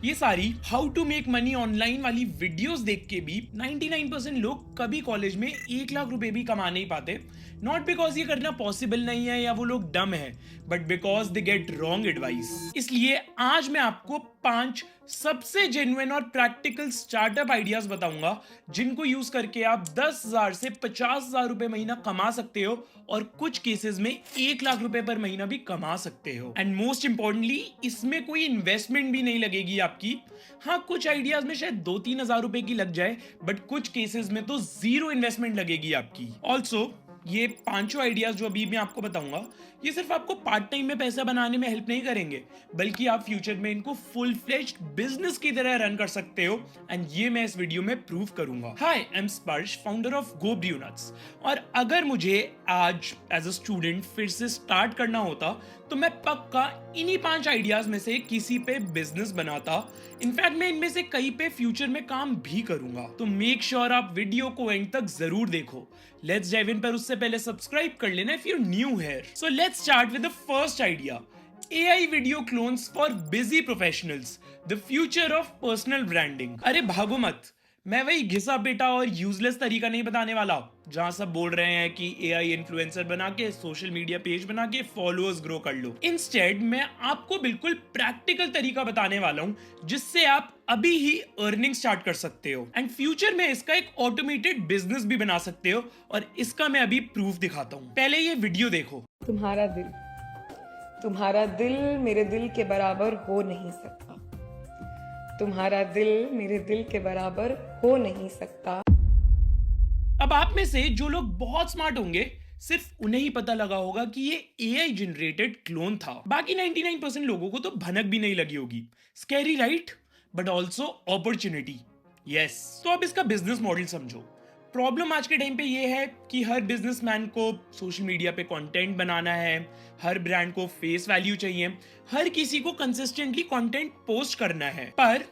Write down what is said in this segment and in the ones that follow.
ये सारी how to make money online वाली वीडियोस देख के भी 99% लोग कभी कॉलेज में 1 लाख रुपए भी कमा नहीं पाते। नॉट बिकॉज ये करना पॉसिबल नहीं है या वो लोग डम है, but because they get wrong advice. इसलिए आज मैं आपको 5 सबसे जेन्युइन और प्रैक्टिकल स्टार्टअप आइडियाज बताऊंगा जिनको यूज करके आप 10,000 से 50,000 रुपए महीना कमा सकते हो और कुछ केसेस में 1 लाख रुपए पर महीना भी कमा सकते हो। एंड मोस्ट इंपॉर्टेंटली इसमें कोई इन्वेस्टमेंट भी नहीं लगेगी आपकी। हाँ, कुछ आइडियाज में शायद 2-3 हजार रुपए की लग जाए, बट कुछ केसेस में तो जीरो इन्वेस्टमेंट लगेगी आपकी। ऑल्सो ये पांचों आइडियाज जो अभी मैं आपको बताऊंगा, ये सिर्फ आपको पार्ट टाइम में पैसा बनाने में हेल्प नहीं करेंगे, बल्कि आप फ्यूचर में इनको फुल फ्लेज्ड बिजनेस की तरह रन कर सकते हो। एंड ये मैं इस वीडियो में प्रूव करूंगा। Hi, I am Sparsh, founder of Go Brew Nuts. और अगर मुझे आज एज अ स्टूडेंट फिर से स्टार्ट करना होता तो मैं पक्का इन्हीं 5 आइडियाज में से किसी पे बिजनेस बनाता। इनफैक्ट मैं इनमें से कई पे फ्यूचर में काम भी करूंगा। तो मेक श्योर आप वीडियो को एंड तक जरूर देखो। लेट्स डाइव इन, पर उससे पहले सब्सक्राइब कर लेना if you new here. So let's start with the first idea, AI video clones for busy professionals, the future of personal branding। अरे भागो मत, मैं वही घिसा पिटा और यूजलेस तरीका नहीं बताने वाला जहां सब बोल रहे हैं कि AI इन्फ्लुएंसर बना के सोशल मीडिया पेज बना के फॉलोअर्स ग्रो कर लो। इंस्टेड मैं आपको बिल्कुल प्रैक्टिकल तरीका बताने वाला हूं जिससे आप अभी ही अर्निंग स्टार्ट कर सकते हो एंड फ्यूचर में इसका एक ऑटोमेटेड बिजनेस भी बना सकते हो। और इसका मैं अभी प्रूफ दिखाता हूं। पहले ये वीडियो देखो। तुम्हारा दिल मेरे दिल के बराबर हो नहीं सकता। तुम्हारा दिल मेरे दिल के बराबर हो नहीं सकता। अब आप में से जो लोग बहुत स्मार्ट होंगे, सिर्फ उन्हें ही पता लगा होगा कि ये AI जनरेटेड क्लोन था। बाकी 99% लोगों को तो भनक भी नहीं लगी होगी। Scary right, but also opportunity. Yes, तो अब इसका बिजनेस मॉडल समझो। प्रॉब्लम आज के टाइम पे ये है कि हर बिजनेसमैन को सोशल मीडिया पे कंटेंट बनाना है, हर ब्रांड को फेस वैल्यू चाहिए, हर किसी को कंसिस्टेंटली कंटेंट पोस्ट करना है। पर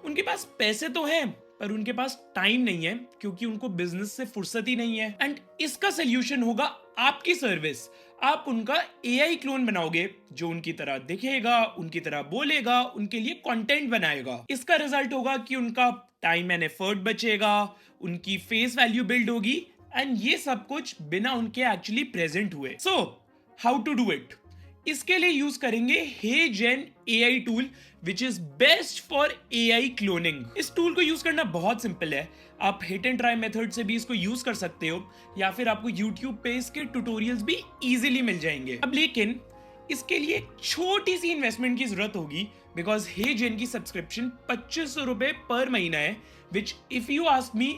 उनके पास पैसे तो हैं, पर उनके पास टाइम नहीं है क्योंकि उनको बिजनेस से फुर्सत ही नहीं है। एंड इसका सोल्यूशन होगा आपकी सर्विस। आप उनका AI क्लोन बनाओगे जो उनकी तरह दिखेगा, उनकी तरह बोलेगा, उनके लिए कंटेंट बनाएगा। इसका रिजल्ट होगा कि उनका टाइम एंड एफर्ट बचेगा, उनकी फेस वैल्यू बिल्ड होगी एंड ये सब कुछ बिना उनके एक्चुअली प्रेजेंट हुए। So how to do it? इसके लिए यूज करेंगे HeyGen AI tool which is best for AI cloning. इस टूल को यूज करना बहुत सिंपल है। आप हिट एंड ट्राई मेथड से भी इसको यूज कर सकते हो या फिर आपको YouTube पे इसके ट्यूटोरियल्स भी इजीली मिल जाएंगे। अब लेकिन इसके लिए एक छोटी सी इन्वेस्टमेंट की जरूरत होगी बिकॉज HeyGen की सब्सक्रिप्शन 2500 रुपए पर महीना है, which if you ask me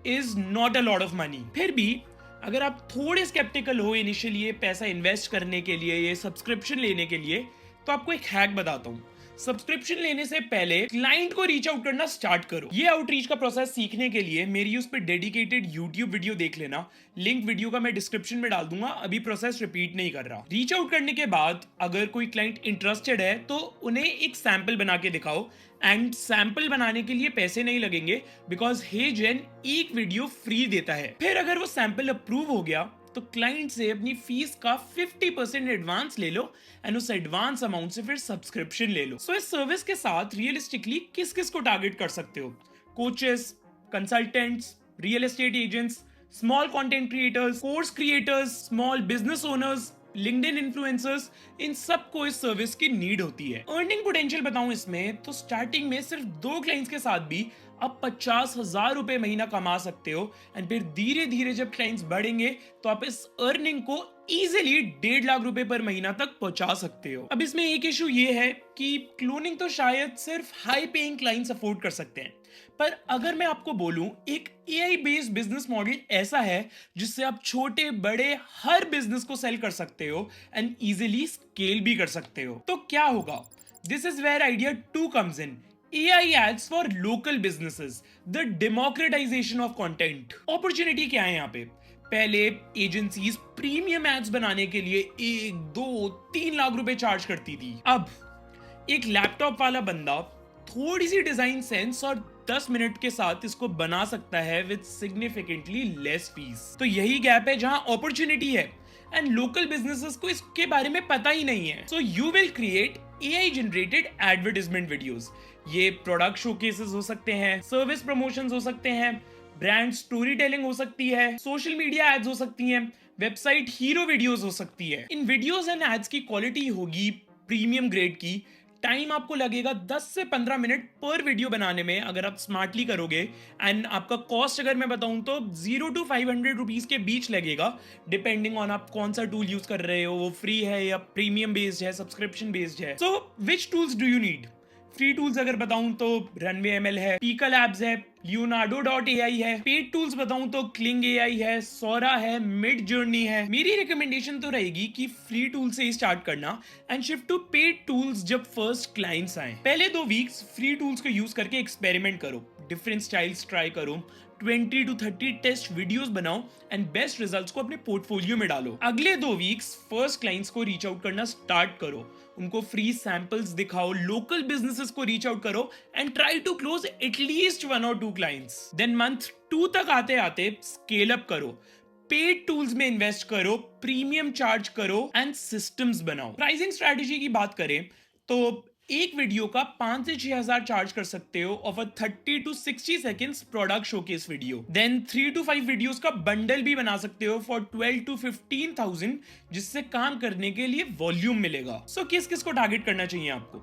is not a lot of money. फिर भी अगर आप थोड़े स्केप्टिकल हो इनिशियली ये पैसा इन्वेस्ट करने के लिए, ये सब्सक्रिप्शन लेने के लिए, तो आपको एक हैक बताता हूँ। सब्सक्रिप्शन लेने से पहले क्लाइंट को रीच आउट करना स्टार्ट करो। ये आउटरीच का प्रोसेस सीखने के लिए मेरी उस पर डेडिकेटेड YouTube वीडियो देख लेना। लिंक वीडियो का मैं डिस्क्रिप्शन में डाल दूंगा। अभी प्रोसेस रिपीट नहीं कर रहा। रीच आउट करने के बाद अगर कोई क्लाइंट इंटरेस्टेड है तो उन्हें एक सैंपल बना के दिखाओ एंड सैंपल बनाने के लिए पैसे नहीं लगेंगे बिकॉज HeyGen एक वीडियो फ्री देता है। फिर अगर वो सैंपल अप्रूव हो गया तो क्लाइंट से अपनी फीस का 50% एडवांस ले लो एंड उस एडवांस अमाउंट से फिर सब्सक्रिप्शन ले लो। सो इस सर्विस के साथ रियलिस्टिकली किस किस को टारगेट कर सकते हो? Coaches, consultants, real estate agents, small content creators, course creators, small business owners, LinkedIn influencers, इन सबको इस सर्विस की नीड होती है। अर्निंग पोटेंशियल बताऊं इसमें तो स्टार्टिंग में सिर्फ 2 क्लाइंट्स के साथ भी आप 50,000 रुपए महीना कमा सकते हो एंड फिर धीरे धीरे जब क्लाइंट्स बढ़ेंगे तो आप इस अर्निंग को इजीली 1.5 लाख रुपए पर महीना तक पहुंचा सकते हो। अब इसमें एक इशू ये है कि क्लोनिंग तो शायद सिर्फ हाई पेइंग क्लाइंट्स अफोर्ड कर सकते हैं, पर अगर मैं आपको बोलूं एक AI बेस्ड बिजनेस मॉडल ऐसा है जिससे आप छोटे बड़े हर बिजनेस को सेल कर सकते हो एंड इजीली स्केल भी कर सकते हो, तो क्या होगा? This is where idea 2 comes in. AI ads for local businesses, the democratization of content। Opportunity क्या है यहाँ पे? पहले एजेंसीज प्रीमियम एड्स बनाने के लिए 1, 2, 3 लाख रुपए चार्ज करती थी। अब एक लैपटॉप वाला बंदा थोड़ी सी डिजाइन सेंस और 10 मिनट के साथ इसको बना सकता है विद सिग्निफिकेंटली लेस फीस। तो यही गैप है जहां अपॉर्चुनिटी है एंड लोकल बिजनेसेस को इसके बारे में पता ही नहीं है। So you will create AI generated advertisement videos. ये प्रोडक्ट शोकेसेस हो सकते हैं, सर्विस प्रमोशंस हो सकते हैं, ब्रांड स्टोरी टेलिंग हो सकती है, सोशल मीडिया एड्स हो सकती हैं, वेबसाइट हीरो वीडियोस हो सकती है। इन वीडियोस एंड एड्स की क्वालिटी होगी प्रीमियम ग्रेड की। टाइम आपको लगेगा 10 से 15 मिनट पर वीडियो बनाने में अगर आप स्मार्टली करोगे। एंड आपका कॉस्ट अगर मैं बताऊं तो 0 to 500 रुपीज के बीच लगेगा, डिपेंडिंग ऑन आप कौन सा टूल यूज कर रहे हो, वो फ्री है या प्रीमियम बेस्ड है, सब्सक्रिप्शन बेस्ड है। So which tools do you need? Free tools अगर बताऊं तो रनवे एमएल है, पीका लैब्स है, Leonardo.ai है। पेड टूल्स बताऊं तो क्लिंग एआई है, सोरा है, मिड जर्नी है। मेरी रिकमेंडेशन तो रहेगी कि फ्री टूल से ही स्टार्ट करना and shift to paid tools जब फर्स्ट क्लाइंट्स आए। पहले 2 वीक्स फ्री टूल्स को यूज करके एक्सपेरिमेंट करो, डिफरेंट स्टाइल्स ट्राई करो, 20 to 30 टेस्ट वीडियोस बनाओ एंड बेस्ट रिजल्ट्स को अपने पोर्टफोलियो में डालो। अगले 2 वीक्स फर्स्ट क्लाइंट्स को रीच आउट करना स्टार्ट करो, उनको फ्री सैंपल्स दिखाओ, लोकल बिजनेसेस को रीच आउट करो and try to close at least 1 or 2 clients. Then month 2 तक आते आते स्केल अप करो, पेड टूल्स में इन्वेस्ट करो, प्रीमियम चार्ज करो एंड सिस्टम्स बनाओ। प्राइसिंग स्ट्रेटजी की बात करें तो एक वीडियो का 5 से 6 हजार चार्ज कर सकते हो of a 30 to 60 seconds product showcase video. Then 3 to 5 videos का बंडल भी बना सकते हो फॉर 12 to 15,000, जिससे काम करने के लिए वॉल्यूम मिलेगा। सो किस किस को टारगेट करना चाहिए आपको?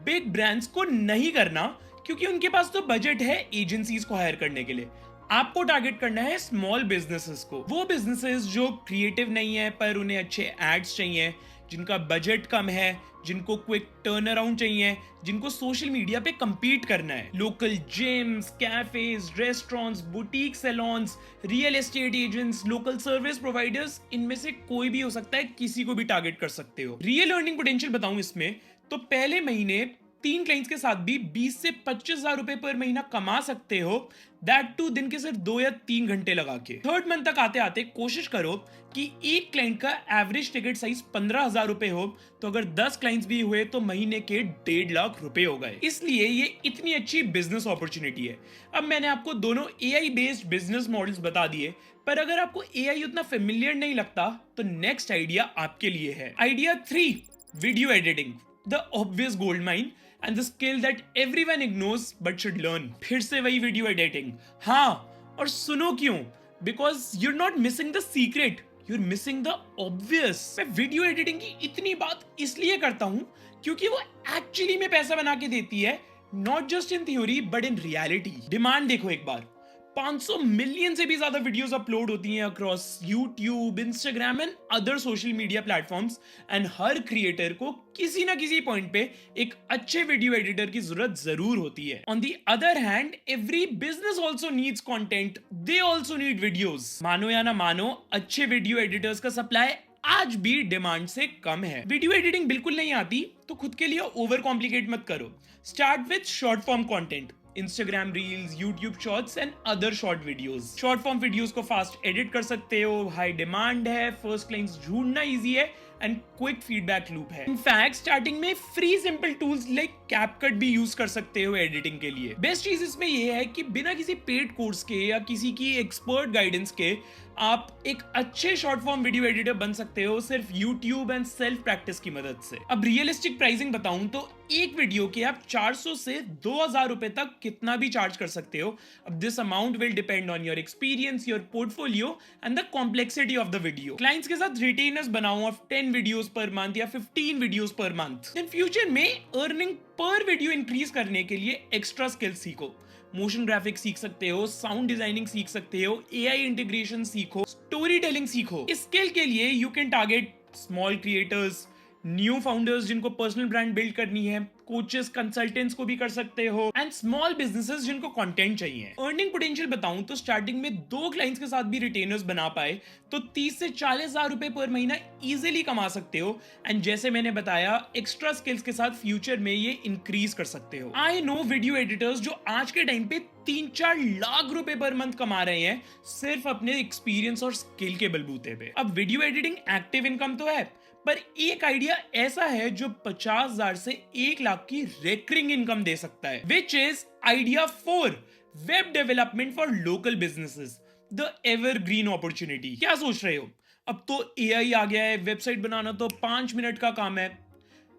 बिग ब्रांड्स को नहीं करना, क्योंकि उनके पास तो बजट है एजेंसीज को हायर करने के लिए। आपको टारगेट करना है स्मॉल बिजनेसेस को, वो बिजनेसेस जो क्रिएटिव नहीं है पर उन्हें अच्छे एड्स चाहिए, जिनका बजट कम है, जिनको क्विक टर्न अराउंड चाहिए, जिनको सोशल मीडिया पे compete करना है। Local gyms, cafes, restaurants, boutique salons, real estate agents, local service providers, इनमें से कोई भी हो सकता है, किसी को भी टारगेट कर सकते हो। रियल अर्निंग पोटेंशियल बताऊं इसमें तो पहले महीने 3 क्लाइंट्स के साथ भी 20 से 25 हजार रुपए पर महीना कमा सकते हो, दैट टू दिन के सिर्फ 2 या 3 घंटे लगा के। थर्ड मंथ तक आते आते कोशिश करो कि एक क्लाइंट का एवरेज टिकट साइज 15,000 रुपए हो, तो अगर 10 क्लाइंट्स भी हुए तो महीने के 1.5 लाख रुपए हो गए। इसलिए ये इतनी अच्छी बिजनेस अपॉर्चुनिटी है। अब मैंने आपको दोनों एआई बेस्ड बिजनेस मॉडल्स बता दिए, पर अगर आपको एआई उतना फेमिलियर नहीं लगता तो नेक्स्ट आइडिया आपके लिए है। Idea 3, video editing, the obvious gold mine and the skill that everyone ignores but should learn। फिर से वही वीडियो एडिटिंग। हाँ, और सुनो क्यों? Because you're not missing the secret, you're missing the obvious। मैं वीडियो एडिटिंग की इतनी बात इसलिए करता हूं क्योंकि वो एक्चुअली में पैसा बना के देती है, not just in theory but in reality. Demand देखो एक बार, 500 मिलियन से भी ज्यादा वीडियोस अपलोड होती हैं across YouTube, Instagram and other social media platforms, and her creator को किसी ना किसी पॉइंट पे एक अच्छे वीडियो एडिटर की जरूरत जरूर होती है। On the other hand every business also needs content, they also need videos. मानो या ना मानो, अच्छे वीडियो एडिटर्स का सप्लाई आज भी डिमांड से कम है। वीडियो एडिटिंग बिल्कुल नहीं आती तो खुद के लिए ओवर कॉम्प्लिकेट मत करो। Start with short form content, Instagram Reels, YouTube Shorts and other short videos। Short form videos को फास्ट एडिट कर सकते हो, हाई डिमांड है, फर्स्ट क्लाइंट्स ढूंढना इजी है एंड क्विक फीडबैक लूप है। इनफैक्ट स्टार्टिंग में free simple tools like CapCut भी यूज कर सकते हो एडिटिंग के लिए। बेस्ट चीज इसमें ये है कि बिना किसी पेड कोर्स के या किसी की एक्सपर्ट गाइडेंस के आप एक अच्छे शॉर्ट फॉर्म वीडियो एडिटर बन सकते हो सिर्फ यूट्यूब एंड सेल्फ प्रैक्टिस की मदद से। अब रियलिस्टिक प्राइसिंग बताऊं तो एक वीडियो के आप 400 से 2000 रुपए तक कितना भी चार्ज कर सकते हो। अब this amount will depend on your experience, your portfolio and the complexity of the video. Clients के साथ रिटेनर्स बनाओ ऑफ 10 वीडियोस पर मंथ या 15 वीडियोस पर मंथ। देन फ्यूचर में अर्निंग पर वीडियो इंक्रीज करने के लिए एक्स्ट्रा स्किल्स सीखो। मोशन ग्राफिक्स सीख सकते हो, साउंड डिजाइनिंग सीख सकते हो, एआई इंटीग्रेशन सीखो, स्टोरी टेलिंग सीखो। इस स्किल के लिए you can target small creators, new founders जिनको पर्सनल ब्रांड बिल्ड करनी है, कोचेस, कंसल्टेंट्स को भी कर सकते हो, एंड स्मॉल बिजनेसेस जिनको कंटेंट चाहिए। अर्निंग पोटेंशियल बताऊं तो स्टार्टिंग में 2 क्लाइंट्स के साथ भी रिटेनर्स बना पाए तो 30 से 40 हजार रुपए पर महीना इजीली कमा सकते हो। एंड जैसे मैंने बताया, एक्स्ट्रा स्किल्स के साथ फ्यूचर में ये इंक्रीज कर सकते हो। आई नो वीडियो एडिटर्स जो आज के टाइम पे 3-4 लाख रुपए पर मंथ कमा रहे हैं सिर्फ अपने एक्सपीरियंस और स्किल के बलबूते पे। अब वीडियो एडिटिंग एक्टिव इनकम तो है, पर एक आइडिया ऐसा है जो 50,000 से 1 लाख की रेकरिंग इनकम दे सकता है, which is idea 4, web development for local businesses, the evergreen opportunity. क्या सोच रहे हो? अब तो एआई आ गया है, वेबसाइट बनाना तो 5 मिनट का काम है।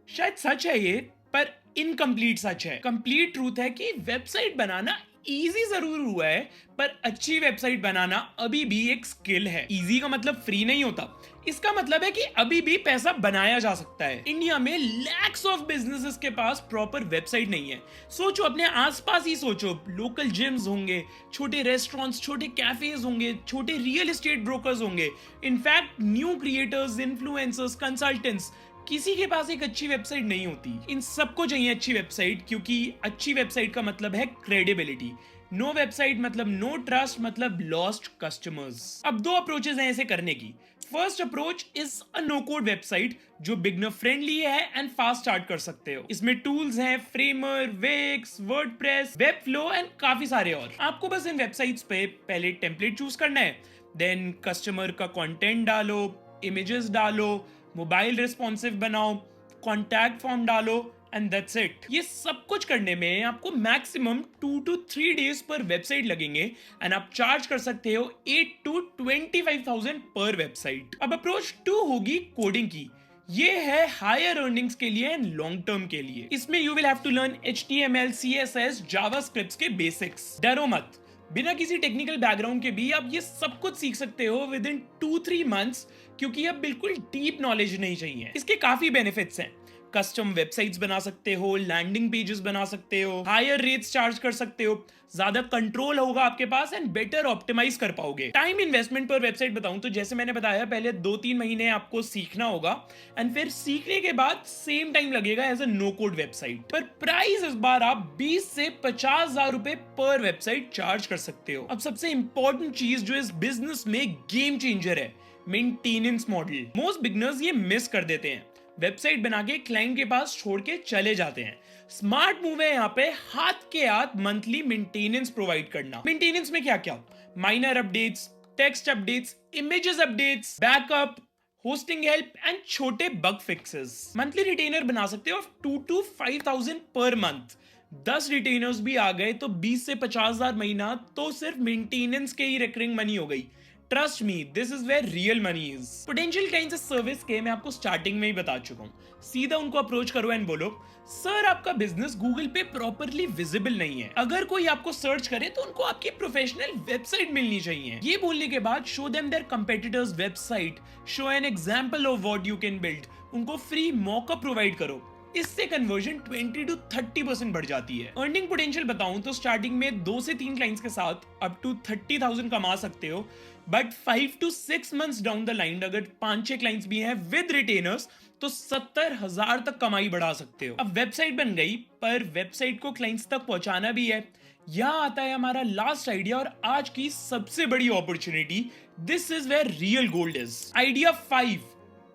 शायद सच है ये, पर इनकम्प्लीट सच है। कंप्लीट ट्रूथ है कि वेबसाइट बनाना इजी जरूर हुआ है, पर अच्छी वेबसाइट बनाना अभी भी एक स्किल है। इजी का मतलब फ्री नहीं होता, इसका मतलब है कि अभी भी पैसा बनाया जा सकता है। इंडिया में लैक्स ऑफ बिजनेसेस के पास प्रॉपर वेबसाइट नहीं है। सोचो, अपने आसपास ही सोचो, लोकल जिम्स होंगे, छोटे रेस्टोरेंट्स, छोटे कैफेज होंगे, छोटे रियल एस्टेट ब्रोकर्स होंगे, in fact new creators, influencers, consultants, किसी के पास एक अच्छी वेबसाइट नहीं होती। इन सबको चाहिए अच्छी वेबसाइट, क्योंकि अच्छी वेबसाइट का मतलब है क्रेडिबिलिटी। नो वेबसाइट मतलब नो ट्रस्ट, मतलब लॉस्ट कस्टमर्स। अब दो अप्रोचेस हैं इसे करने की। First approach is a no code website जो बिगनर फ्रेंडली है एंड फास्ट स्टार्ट कर सकते हो। इसमें टूल्स हैं, Framer, Wix, WordPress, Webflow and काफी सारे और। आपको बस इन वेबसाइट्स पे पहले टेम्पलेट चूज करना है, देन कस्टमर का कंटेंट डालो, इमेजेस डालो, मोबाइल रिस्पॉन्सिव बनाओ, कॉन्टैक्ट फॉर्म डालो एंड दैट्स इट। ये सब कुछ करने में आपको मैक्सिमम 2 to 3 डेज पर वेबसाइट लगेंगे एंड आप चार्ज कर सकते हो 8 to 25,000 पर वेबसाइट। अब अप्रोच 2 होगी कोडिंग की। ये है हायर अर्निंग्स के लिए एंड लॉन्ग टर्म के लिए। इसमें you will have to learn HTML, CSS, JavaScript के बेसिक्स। डरो मत, बिना किसी टेक्निकल बैकग्राउंड के भी आप ये सब कुछ सीख सकते हो विद इन 2-3 मंथ्स, क्योंकि अब बिल्कुल डीप नॉलेज नहीं चाहिए। इसके काफी बेनिफिट्स हैं। कस्टम वेबसाइट्स बना सकते हो, लैंडिंग पेजेस बना सकते हो, हायर रेट्स चार्ज कर सकते हो, ज्यादा कंट्रोल होगा आपके पास एंड बेटर ऑप्टिमाइज कर पाओगे। टाइम इन्वेस्टमेंट पर वेबसाइट बताऊं तो जैसे मैंने बताया, पहले 2-3 महीने आपको सीखना होगा एंड फिर सीखने के बाद सेम टाइम लगेगा as a no code website. पर प्राइस इस बार आप 20 से 50,000 रुपए पर वेबसाइट चार्ज कर सकते हो। अब सबसे इंपॉर्टेंट चीज जो इस बिजनेस में गेम चेंजर है, मेंटेनेंस मॉडल। मोस्ट बिगनर्स ये मिस कर देते हैं। वेबसाइट बना के क्लाइंट के पास छोड़ के चले जाते हैं। स्मार्ट मूव है यहाँ पे हाथ के हाथ मंथली मेंटेनेंस प्रोवाइड करना। मेंटेनेंस में क्या क्या? Minor updates, text updates, images updates, backup, hosting help and छोटे बग फिक्सेस। मंथली रिटेनर बना सकते हो 2 to 5,000 पर मंथ। 10 रिटेनर्स भी आ गए तो 20 से 50,000 महीना तो सिर्फ मेंटेनेंस के ही रिकरिंग मनी हो गई। Trust me, this is where real money is. Potential clients service के मैं आपको स्टार्टिंग में ही बता चुका हूँ। सीधा उनको अप्रोच करो एंड बोलो, सर आपका बिजनेस गूगल पे प्रॉपरली विजिबल नहीं है। अगर कोई आपको सर्च करे तो उनको आपकी प्रोफेशनल वेबसाइट मिलनी चाहिए। ये बोलने के बाद show them their competitors website, show an example of what you can build. उनको फ्री मौका प्रोवाइड करो। इससे कन्वर्जन 20 to 30% बढ़ जाती है। अर्निंग पोटेंशियल बताऊं तो स्टार्टिंग में 2 से 3 क्लाइंट्स के साथ अप टू 30,000 कमा सकते हो, but 5 to 6 months down the line अगर 5-6 क्लाइंट्स भी हैं विद रिटेनर्स तो 70,000 तक कमाई बढ़ा सकते हो। अब वेबसाइट बन गई, पर वेबसाइट को क्लाइंट्स तक पहुंचाना भी है। यहाँ आता है हमारा लास्ट आइडिया और आज की सबसे बड़ी opportunity. This is where real gold is. Idea 5,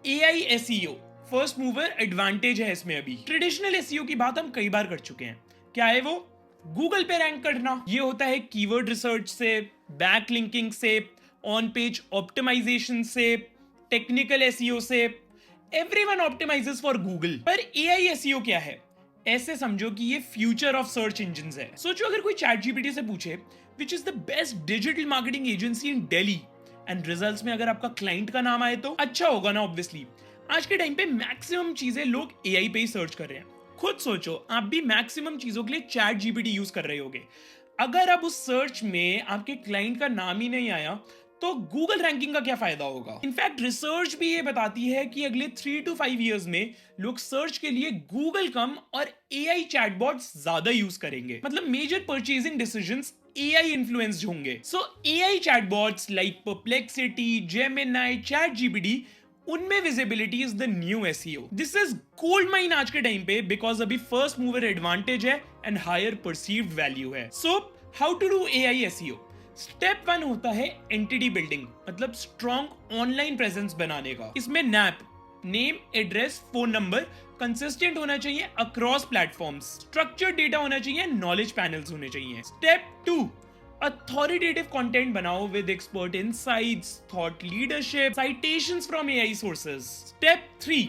AI SEO। First mover advantage है इसमें। अभी ट्रेडिशनल एसईओ की बात हम कई बार कर चुके हैं। क्या है वो? गूगल पे रैंक करना। ये होता है कीवर्ड रिसर्च से, बैक लिंकिंग से, ऑन पेज ऑप्टिमाइजेशन से, टेक्निकल एसईओ से। Everyone optimises for Google. पर एआई एसईओ क्या है? ऐसे समझो कि ये फ्यूचर ऑफ सर्च इंजिन्स है। सोचो अगर कोई चैट जीपीटी से पूछे which is the best digital marketing agency in Delhi, and results में अगर आपका क्लाइंट का नाम आए तो अच्छा होगा ना। ऑब्वियसली आज के टाइम पे मैक्सिमम चीजें लोग एआई पे ही सर्च कर रहे हैं। खुद सोचो, आप भी मैक्सिमम चीजों के लिए चैट जीपीटी यूज कर रहे होगे। अगर अब उस सर्च में आपके क्लाइंट का नाम ही नहीं आया तो गूगल रैंकिंग का क्या फायदा होगा? इनफैक्ट रिसर्च भी ये बताती है कि अगले 3 to 5 इयर्स में लोग सर्च के लिए गूगल कम और एआई चैटबॉट्स ज्यादा यूज करेंगे। मतलब major purchasing decisions AI influenced होंगे। So AI chatbots like Perplexity, Gemini, chat GPT, उनमें visibility is the new SEO. This is gold mine आज के टाइम पे, बिकॉज अभी फर्स्ट मूवर एडवांटेज है एंड हायर परसीव्ड वैल्यू है। So how to do AI SEO? Step 1 होता है entity building, मतलब स्ट्रॉन्ग ऑनलाइन प्रेजेंस बनाने का। इसमें NAP, name, address, phone number consistent होना चाहिए अक्रॉस प्लेटफॉर्म्स। स्ट्रक्चर्ड डेटा होना चाहिए, नॉलेज पैनल्स होने चाहिए। स्टेप 2, authoritative content बनाओ with expert insights, thought leadership, citations from AI sources. Step 3,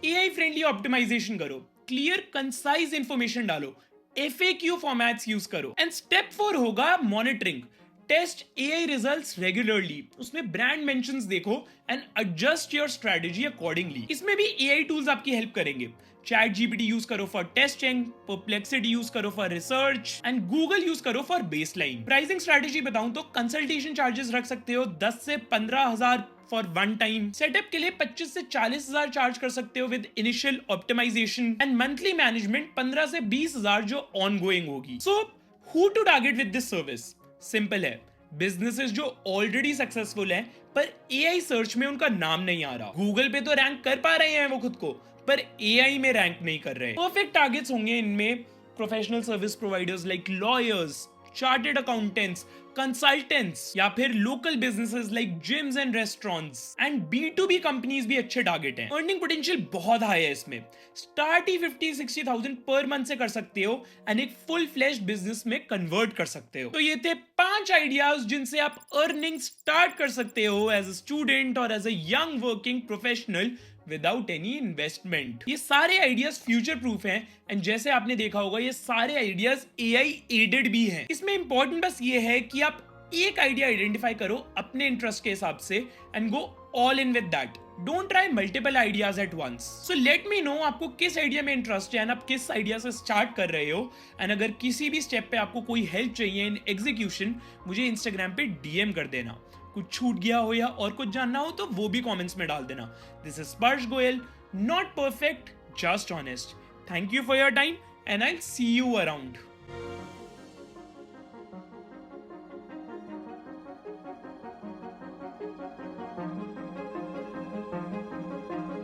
AI friendly optimization करो, clear concise information डालो, FAQ formats use करो। एंड स्टेप 4 होगा monitoring. Test AI results regularly, उसमें brand mentions देखो and adjust your strategy accordingly. इसमें भी AI tools आपकी help करेंगे। चैट जीपीटी यूज करो फॉर टेस्टिंग, परप्लेक्सिटी यूज करो for research and Google use करो फॉर बेसलाइन। प्राइसिंग स्ट्रेटेजी बताऊं तो कंसल्टेशन चार्जेस रख सकते हो 10 से 15,000 फॉर वन टाइम। सेटअप के लिए 25 से 40,000 चार्ज कर सकते हो with initial optimisation and monthly management 15 से 20,000 जो ऑन गोइंग होगी। So who to target with this service? Simple है, बिजनेसेस जो ऑलरेडी सक्सेसफुल हैं पर एआई सर्च में उनका नाम नहीं आ रहा। गूगल पे तो रैंक कर पा रहे हैं वो खुद को, पर एआई में रैंक नहीं कर रहे। परफेक्ट टारगेट्स होंगे इनमें professional service providers like lawyers, chartered accountants, consultants या फिर local businesses like gyms and restaurants and B2B companies भी अच्छे टारगेट हैं। अर्निंग पोटेंशियल बहुत हाई है इसमें, स्टार्ट ही 50-60,000 पर मंथ से कर सकते हो एंड एक फुल फ्लेश्ड बिजनेस में कन्वर्ट कर सकते हो। तो ये थे 5 आइडियाज जिनसे आप अर्निंग स्टार्ट कर सकते हो एज अ स्टूडेंट और as a young working professional without any investment. ये सारे आइडियाज फ्यूचर प्रूफ हैं एंड जैसे आपने देखा होगा ये सारे आइडियाज एआई एडेड भी हैं। इसमें इंपॉर्टेंट बस ये है कि आप एक आइडिया आइडेंटिफाई करो अपने इंटरेस्ट के हिसाब से and go all in with that. Don't try multiple ideas at once. So let me know आपको किस आइडिया में इंटरेस्ट है एंड आप किस आइडिया से स्टार्ट कर रहे हो। एंड अगर किसी भी स्टेप पे आपको कोई हेल्प चाहिए इन एग्जीक्यूशन, मुझे इंस्टाग्राम पे डीएम कर देना। कुछ छूट गया हो या और कुछ जानना हो तो वो भी कमेंट्स में डाल देना। दिस इज स्पर्श Goyal, not perfect, just honest. Thank you for your time and I will see you around.